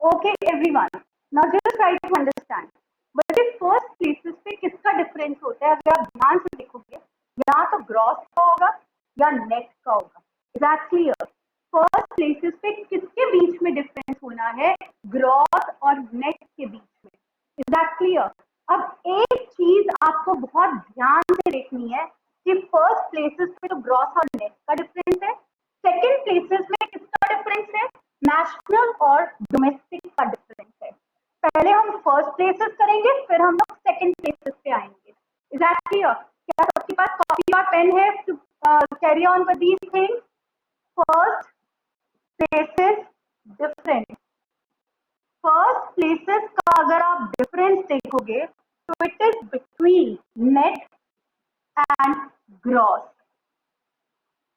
Okay everyone, now just try to understand. But first places पे किसका difference होता है? अगर आप ध्यान से देखोगे, यहाँ तो ग्रॉस का होगा या नेट का होगा। Is that clear? First places पे किसके बीच में डिफरेंस होना है? ग्रॉस और नेट के बीच में। Is that clear? अब एक चीज आपको बहुत ध्यान से देखनी है कि फर्स्ट प्लेसेस पे तो ग्रॉस और नेट का डिफरेंस है, सेकंड प्लेसेस में किसका डिफरेंस है? नेशनल और डोमेस्टिक का डिफरेंस है। पहले हम फर्स्ट प्लेसेस करेंगे, फिर हम लोग सेकंड प्लेसेस पे आएंगे। Is that clear? क्या सबके पास कॉपी और पेन है to carry on with these things? First places difference. First places का अगर आप डिफरेंस देखोगे तो it is between net and gross.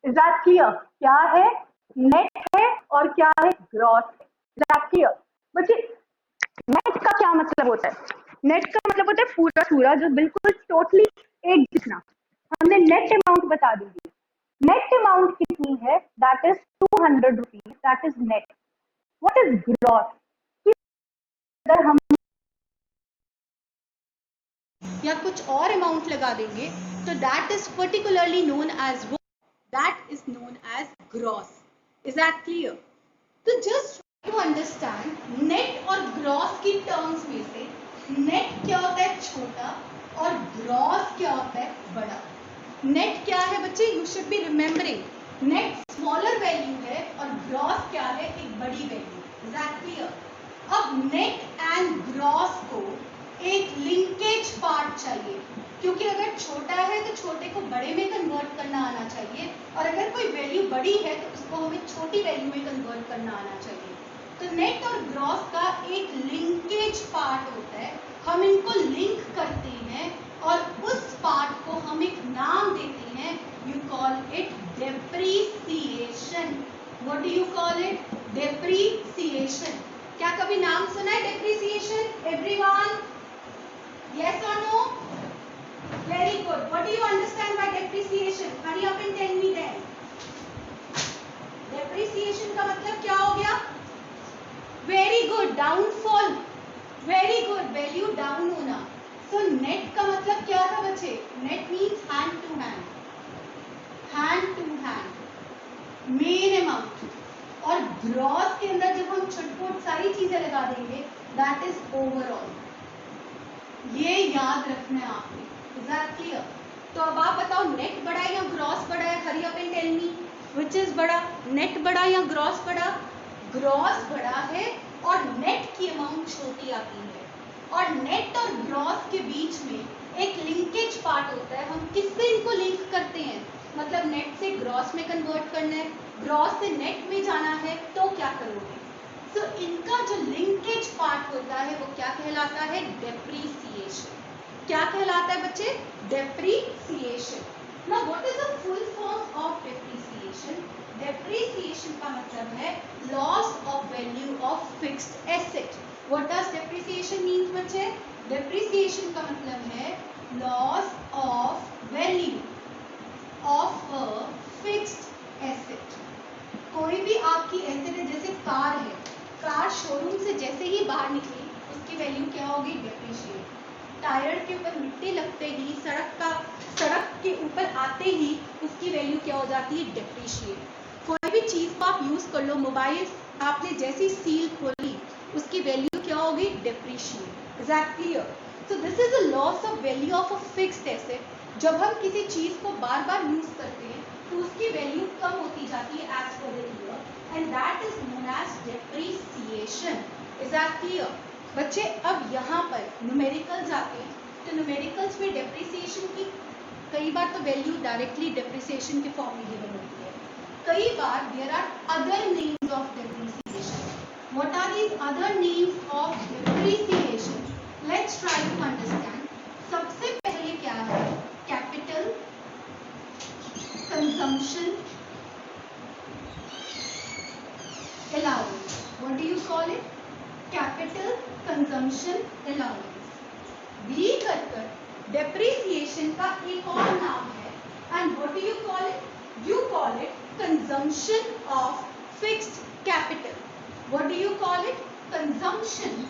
Is that clear? क्या है? नेट है और क्या है? ग्रॉस है। Is that clear? बच्चे, नेट का क्या मतलब होता है? नेट का मतलब होता है पूरा पूरा, जो बिल्कुल टोटली एक जितना। हमने नेट अमाउंट बता दी। नेट अमाउंट कितनी है? That is 200 rupees. That is net. What is gross? अगर हम या कुछ और अमाउंट लगा देंगे तो that is particularly known as वो, that is known as gross. Is that clear? तो जस्ट टू अंडरस्टैंड, नेट और ग्रॉस की टर्म्स में से नेट क्या होता है? छोटा, और ग्रॉस क्या होता है? बड़ा। नेट क्या है बच्चे? You should be remembering, net smaller value है और ग्रॉस क्या है? एक बड़ी वैल्यू। Is that clear? अब नेट एंड ग्रॉस को एक लिंकेज पार्ट चाहिए, क्योंकि अगर छोटा है तो छोटे को बड़े में कन्वर्ट करना आना चाहिए, और अगर कोई वैल्यू बड़ी है तो उसको हमें छोटी वैल्यू में कन्वर्ट करना आना चाहिए। तो नेट और ग्रॉस का एक लिंकेज पार्ट होता है, हम इनको लिंक करते हैं और उस पार्ट को हम एक नाम देते हैं। You call it depreciation. What do you call it? Depreciation. क्या कभी नाम सुना है depreciation? Everyone, yes or no? Very good. What do you understand by depreciation? Hurry up and tell me then. Depreciation का मतलब क्या हो गया? Very good. Downfall. Very good. Value down होना. So net का मतलब क्या था बच्चे? Net means hand to hand. Hand to hand. Main amount. और ग्रॉस के अंदर जब हम छुटपुट सारी चीजें लगा देंगे, दैट इज ओवरऑल। ये याद रखना है आपने। Is that clear? तो अब आप बताओ, नेट बड़ा है या ग्रॉस बड़ा है? Hurry up and tell me, which is बड़ा? नेट बड़ा या ग्रॉस बड़ा? ग्रॉस बड़ा है, और नेट की अमाउंट छोटी आती है। और नेट और ग्रॉस के बीच में एक लिंकेज पार्ट होता है। हम किससे इनको लिंक करते हैं? मतलब नेट से ग्रॉस में कन्वर्ट करना है, ग्रॉस से नेट में जाना है, तो क्या करोगे? तो इनका जो लिंकेज पार्ट होता है वो क्या कहलाता है? डेप्रीसिएशन। क्या कहलाता है बच्चे? Depreciation. Now what is the full form of depreciation? Depreciation का मतलब है loss of value of fixed asset. What does depreciation means बच्चे? डेप्रीसिएशन का मतलब है loss of value of a fixed asset. कोई भी आपकी एसेट है, जैसे कार है, कार शोरूम से जैसे ही बाहर निकली उसकी वैल्यू क्या होगी? डेप्रीशिएट। टायर के ऊपर मिट्टी लगते ही, सड़क के ऊपर आते ही उसकी वैल्यू क्या हो जाती है? डेप्रीशिएट। कोई भी चीज को आप यूज कर लो, मोबाइल आपने जैसी सील खोली उसकी वैल्यू क्या होगी? Depreciate. Is that clear? So this is a loss of value of a fixed asset. जब हम किसी चीज को बार बार यूज करते हैं तो उसकी वैल्यू कम होती जाती है as per the year, and that is known as depreciation. Is that clear? बच्चे, अब यहाँ पर न्यूमेरिकल्स आते हैं, तो न्यूमेरिकल्स में डेप्रीसिएशन की कई बार तो वैल्यू डायरेक्टली डेप्रीसिएशन के फॉर्म में गिवन होती है, कई बार there are other names of depreciation. What are these other names of depreciation? Let's try to understand. सबसे पहले क्या है? Capital, consumption, allowance. What do you call it? Capital consumption allowance. भी कर depreciation का एक और नाम है, and what do you call it? You call it consumption of fixed capital. What do you call it? Consumption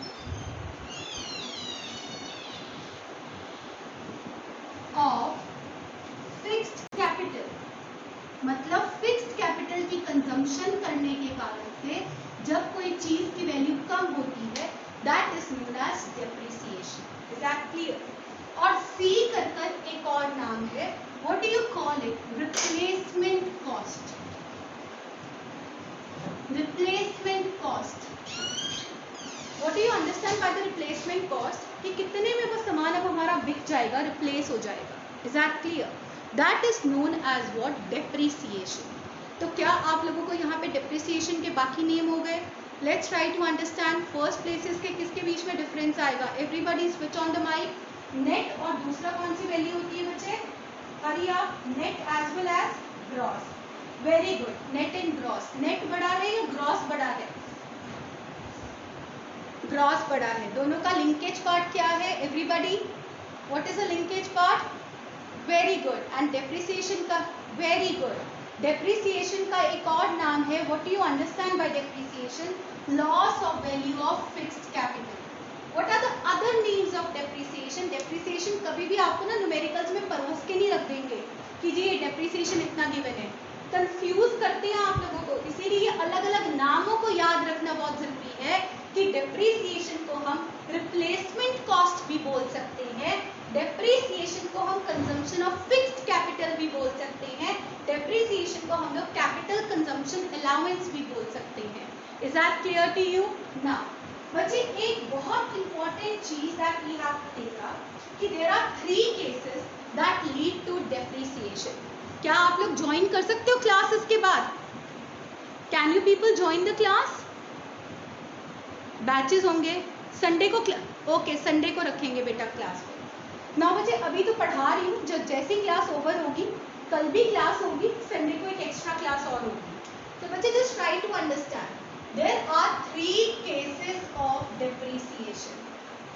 of fixed capital, मतलब fixed capital की consumption करने के कारण से जब कोई चीज की वैल्यू कम होती है, that is known as depreciation. Is that clear? और सी कर एक और नाम है, what do you call it? Replacement cost. Replacement cost. What do you understand by the replacement cost? कि कितने में वो सामान अब हमारा बिक जाएगा, रिप्लेस हो जाएगा. Is that clear? That is known as what? Depreciation. तो क्या आप लोगों को यहाँ पे डेप्रिसिएशन के बाकी नेम हो गए? Let's try to understand. First places के किसके बीच में डिफरेंस आएगा? Everybody switch on the mic. Net और दूसरा कौन सी वैल्यू होती है बच्चे? Hurry up. Net as well as gross. Very good. Net and gross. Net बड़ा है या ग्रॉस बड़ा है? ग्रॉस बड़ा है. दोनों का लिंकेज पार्ट क्या है? Everybody, what is the linkage part? Very good. And depreciation का? Very good. डेप्रिसिएशन का एक और नाम है, what do you understand by depreciation? Loss of value of fixed capital. What are the other names of depreciation? Depreciation कभी भी आपको ना न्यूमेरिकल्स में परोस के नहीं रख देंगे कि जी ये डेप्रिसिएशन इतना गिवन है. कंफ्यूज करते हैं आप लोगों को, इसीलिए अलग अलग नामों को याद रखना बहुत जरूरी है कि डेप्रिसिएशन को हम रिप्लेसमेंट कॉस्ट भी बोल सकते हैं, डेप्रिसिएशन को हम कंजम्पशन ऑफ फिक्स्ड कैपिटल भी बोल सकते हैं, डेप्रिसिएशन को हम लोग कैपिटल कंजम्पशन अलाउंस भी बोल सकते हैं. Is that clear to you? Now बच्चे एक बहुत इंपॉर्टेंट चीज that we have to take up कि there are 3 cases that lead to depreciation. क्या आप लोग ज्वाइन कर सकते हो क्लास इसके बाद? Can you people join the class? Batches होंगे संडे को. ओके, संडे को रखेंगे बेटा क्लास. ना बच्चे अभी तो पढ़ा रही हूँ, जब जैसे क्लास ओवर होगी, कल भी क्लास होगी, संडे को एक एक्स्ट्रा क्लास और होगी. तो बच्चे just try to understand. There are 3 cases of depreciation.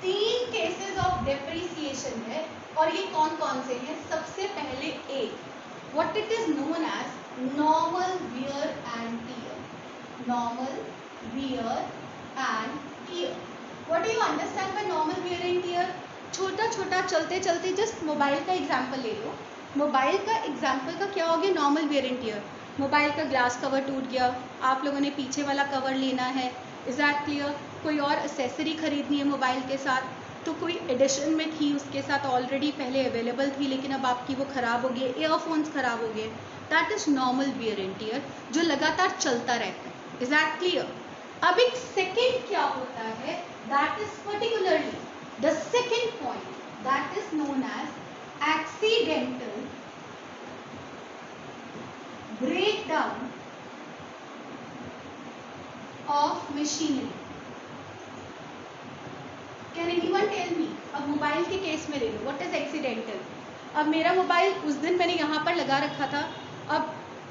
3 cases of depreciation है और ये कौन कौन से हैं? सबसे पहले एक, what it is known as normal wear and tear. Normal wear and tear. What do you understand by normal wear and tear? छोटा छोटा चलते चलते जस्ट मोबाइल का एग्जाम्पल ले लो. मोबाइल का एग्जाम्पल का क्या हो गया? Normal wear and tear. Mobile का ग्लास कवर टूट गया, आप लोगों ने पीछे वाला कवर लेना है. Is that clear? कोई और एक्सेसरी खरीदनी है मोबाइल के साथ, तो कोई एडिशन में थी उसके साथ ऑलरेडी पहले अवेलेबल थी, लेकिन अब आपकी वो ख़राब हो गई, ईयरफोन्स ख़राब हो गए. That is normal wear and tear, जो लगातार चलता रहता है. Is that clear? अब एक सेकेंड क्या होता है? That is particularly the second point, that is known as accidental breakdown of machinery. Can anyone tell me? अब मोबाइल के केस में ले लो, what is accidental? अब मेरा मोबाइल उस दिन मैंने यहाँ पर लगा रखा था, अब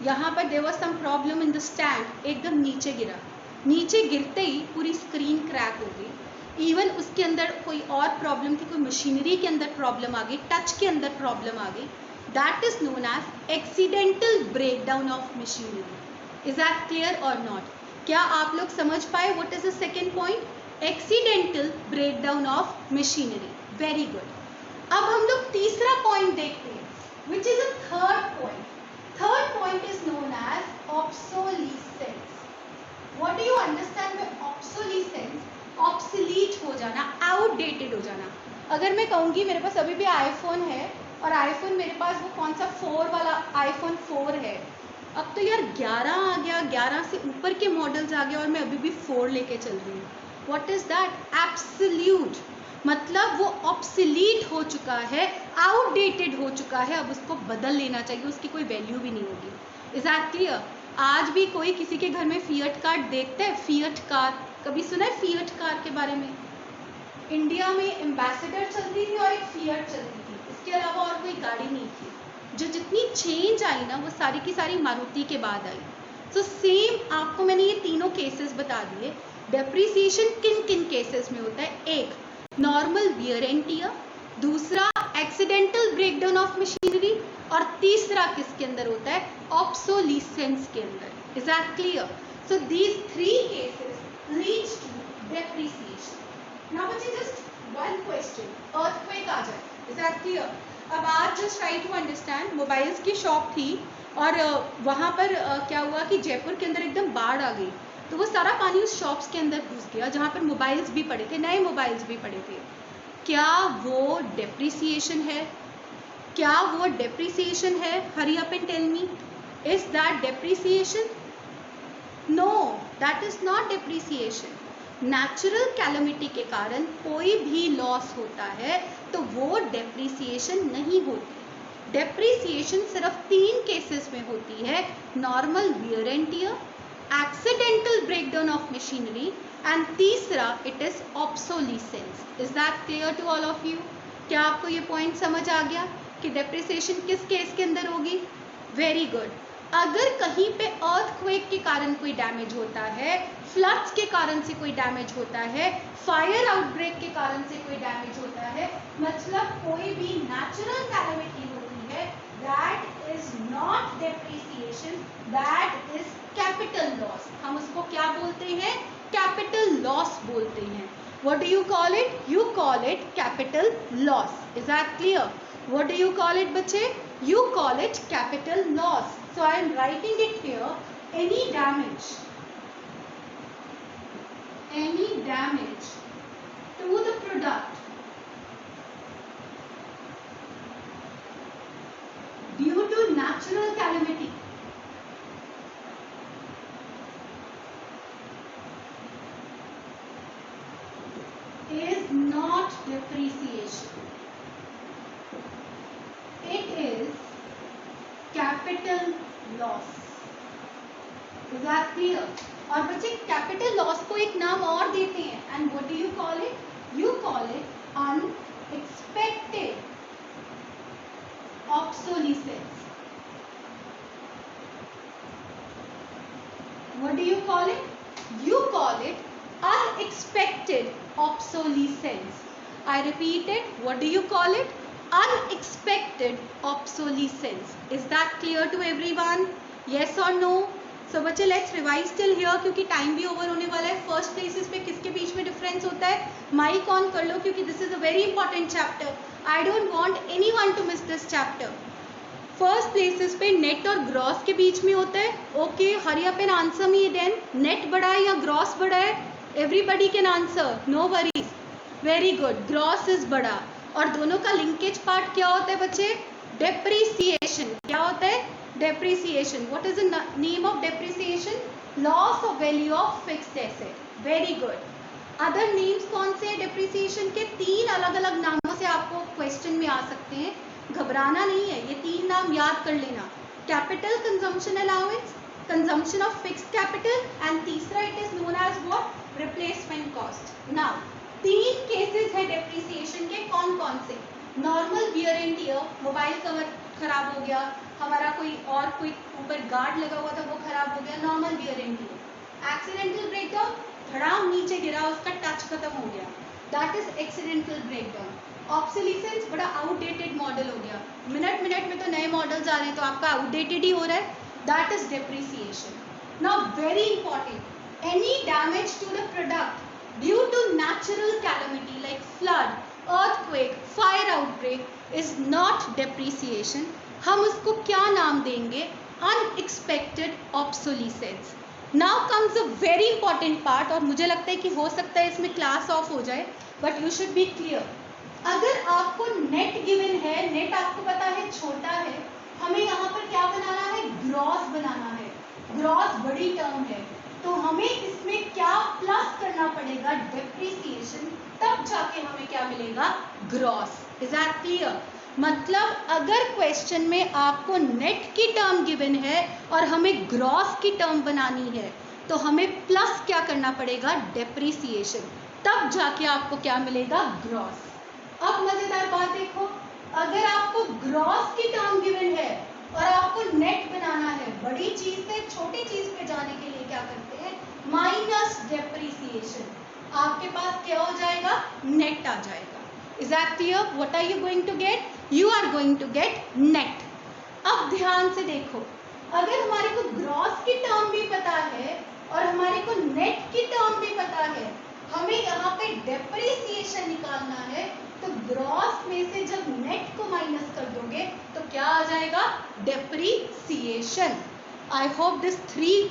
यहाँ पर there was some problem in the stand, एकदम नीचे गिरा. नीचे गिरते ही पूरी स्क्रीन क्रैक हो गई. इवन उसके अंदर कोई और प्रॉब्लम थी, कोई मशीनरी के अंदर प्रॉब्लम आ गई, टच के अंदर प्रॉब्लम आ गई. That is known as accidental breakdown of machinery. Is that clear or not? क्या आप लोग समझ पाए? What is the second point? Accidental breakdown of machinery. Very good. अब हम लोग तीसरा पॉइंट देखते हैं, which is a third point. Third point is known as obsolescence. What do you understand by obsolescence? Obsolete हो जाना, outdated हो जाना. अगर मैं कहूँगी मेरे पास अभी भी आईफोन है और आईफोन मेरे पास वो कौन सा 4 वाला आईफोन 4 है, अब तो यार 11 आ गया, 11 से ऊपर के मॉडल्स आ गए और मैं अभी भी 4 लेके चल रही हूँ. What is that? एब्सोल्यूट, मतलब वो ऑब्सोलीट हो चुका है, आउटडेटेड हो चुका है, अब उसको बदल लेना चाहिए, उसकी कोई वैल्यू भी नहीं होगी. Is that clear? आज भी कोई किसी के घर में फिएट कार देखता है? फिएट कार कभी सुना है? फिएट कार के बारे में इंडिया में एम्बेसडर चलती थी और एक फिएट चलती थी, इसके अलावा और कोई गाड़ी नहीं थी. जो जितनी चेंज आई ना वो सारी की सारी मारुति के बाद आई. तो सेम आपको मैंने ये तीनों केसेस बता दिए. डेप्रिसिएशन किन किन केसेस में होता है? एक नॉर्मल वियर एंड टियर, दूसरा एक्सीडेंटल ब्रेकडाउन ऑफ मशीनरी, और तीसरा किसके अंदर होता है? ऑब्सोलीसेंस के अंदर. Is that clear? So these 3 cases leads to depreciation. Now बच्चे जस्ट वन क्वेश्चन, अर्थक्वेक आ जाए, इज दैट क्लियर? अब आज just try to understand, mobiles की शॉप थी और वहाँ पर क्या हुआ कि जयपुर के अंदर एकदम बाढ़ आ गई, तो वो सारा पानी उस शॉप्स के अंदर घुस गया जहाँ पर मोबाइल्स भी पड़े थे, नए मोबाइल्स भी पड़े थे। क्या वो डेप्रिसिएशन है? क्या वो डेप्रिसिएशन है? Hurry up and tell me, is that depreciation? No, that is not depreciation. Natural calamity के कारण कोई भी लॉस होता है तो वो डेप्रिसिएशन नहीं होती। डेप्रिसिएशन सिर्फ 3 केसेस में होती है, normal wear and tear, accidental breakdown of machinery and तीसरा it is obsolescence. Is that clear to all of you? क्या आपको ये पॉइंट समझ आ गया कि डेप्रिसिएशन किस केस के अंदर होगी? Very good. अगर कहीं पे अर्थक्वेक के कारण कोई डैमेज होता है, फ्लड्स के कारण से कोई डैमेज होता है, फायर आउटब्रेक के कारण से कोई डैमेज होता है, मतलब कोई भी नेचुरल कैलेमिटी होती है, that is not depreciation, that is capital loss. हम उसको क्या बोलते हैं? कैपिटल लॉस बोलते हैं। What do you call it? You call it capital loss. Is that clear? What do you call it, बच्चे? You call it capital loss. So I am writing it here. Any damage to the product due to natural calamity is not depreciation. It is capital loss. Is that clear? और बच्चे capital loss को एक नाम और देते हैं, and what do you call it? You call it unexpected obsolescence. What do you call it? You call it unexpected obsolescence. I repeat it. What do you call it? Unexpected obsolescence. Is that clear to everyone? Yes or no? So बच्चे let's revise till here क्योंकि time भी over होने वाला है। First places पे किसके बीच में डिफरेंस होता है? माइक ऑन कर लो क्योंकि this is a very important chapter. I don't want anyone to miss this chapter. First places पे नेट और ग्रॉस के बीच में होता है। Okay, hurry up and answer me then. Net बड़ा है या ग्रॉस बड़ा है? Everybody can answer, no worries. Very good, gross is बड़ा। और दोनों का लिंकेज पार्ट क्या होता है बच्चे? डेप्रिसिएशन। क्या होता है? Depreciation. What is the name of depreciation? Loss of value of fixed asset. Very good. Other names कौन से हैं डेप्रिसिएशन के? 3 अलग अलग नामों से आपको क्वेश्चन में आ सकते हैं, घबराना नहीं है, ये 3 नाम याद कर लेना। Capital consumption allowance, consumption of fixed capital and तीसरा it is known as what? Replacement cost. Now 3 cases है डेप्रिसिएशन के, कौन कौन से? Normal wear and tear, mobile cover खराब हो गया, हमारा कोई ऊपर गार्ड लगा हुआ था वो खराब हो गया, normal wear and tear. Accidental breakdown, धड़ाम नीचे गिरा, उसका टच खत्म हो गया, दैट इज एक्सीडेंटल ब्रेकडाउन। ऑब्सोलीसेंस, बड़ा आउटडेटेड मॉडल हो गया, मिनट में तो नए मॉडल्स आ रहे हैं तो आपका आउटडेटेड ही हो रहा है, that is depreciation. Now very important, any damage to the product due to natural calamity like flood, earthquake, fire outbreak is not depreciation. हम उसको क्या नाम देंगे? Unexpected obsolescence. Now comes a very important part, और मुझे लगता है कि हो सकता है इसमें क्लास ऑफ हो जाए, but you should be clear. अगर आपको नेट गिवन है, नेट आपको पता है छोटा है, हमें यहाँ पर क्या बनाना है? ग्रॉस बनाना है। ग्रॉस बड़ी टर्म है तो हमें इसमें क्या प्लस करना पड़ेगा? डेप्रिसिएशन, तब जाके हमें क्या मिलेगा? ग्रॉस। Is that clear? मतलब अगर क्वेश्चन में आपको नेट की टर्म गिवन है और हमें ग्रॉस की टर्म बनानी है तो हमें प्लस क्या करना पड़ेगा? डेप्रिसिएशन, तब जाके आपको क्या मिलेगा? ग्रॉस। अब मजेदार बात देखो, अगर आपको ग्रॉस की टर्म गिवन है और आपको नेट बनाना है, बड़ी चीज से छोटी चीज पे जाने के लिए क्या करते हैं? Minus depreciation. आपके पास क्या हो जाएगा? नेट आ जाएगा। Is that clear? What are you going to get? You are going to get net. अब ध्यान से देखो, अगर हमारे को ग्रॉस की टर्म भी पता है और हमारे को नेट की टर्म भी पता है, हमें यहाँ पे डेप्रिसिएशन निकालना है, तो ग्रॉस में से जब नेट को माइनस कर दोगे तो क्या आ जाएगा? डेप्रिसिएशन. I hope this 3